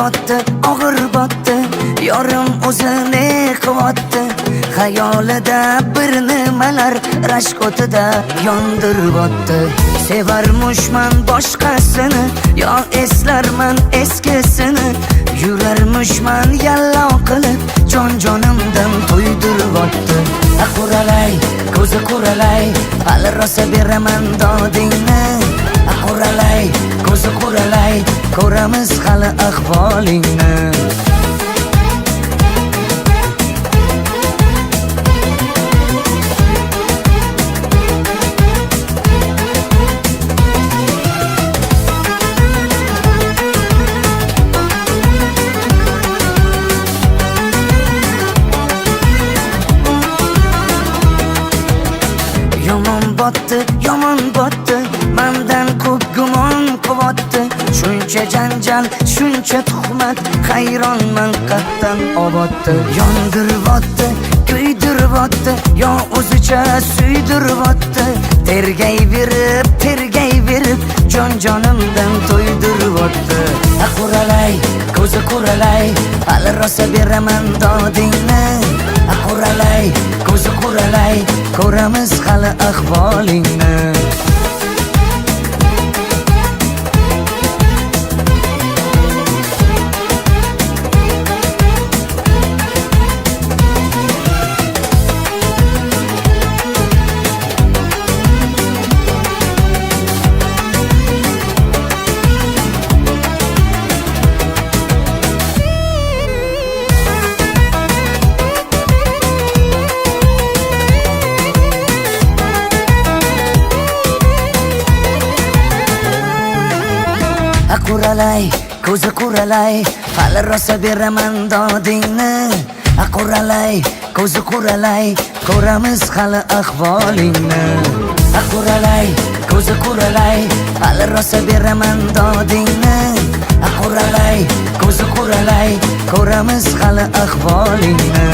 botdi, og'ir botdi, yorim o'zini quvotdi. Xayolida bir nimalar rashk o'tida yondirib o'tdi. Sevarmushman boshqasini, yo eslarman eskisini. Yurarmushman yallo qilib, jonimdan to'ydirib o'tdi. Quralay, ko'zi quralay, hali rosa beraman dodingni. Quralay, ko'zi quralay, ko'ramiz hali ahvolingni. Yomon botdi, mendan ko'p gumon quvotdi. Shuncha janjal, shuncha tuhmat, hayronman qatdan oboddi. Yondirib o'tdi, kuydirib o'tdi, yo o'zicha suydirib o'tdi. Tergayverib, jonimdan to'ydirib o'tdi. Quralay, ko'zi quralay, hali rosa beraman dodingni. Quralay, ko'zi quralay, ko'ramiz hali ahvolingni. Quralay, ko'zi quralay, hali rosa beraman dodingni. Quralay, ko'zi quralay, ko'ramiz hali ahvolingni. Quralay, ko'zi quralay, hali rosa beraman dodingni. Quralay, ko'zi quralay, ko'ramiz hali ahvolingni.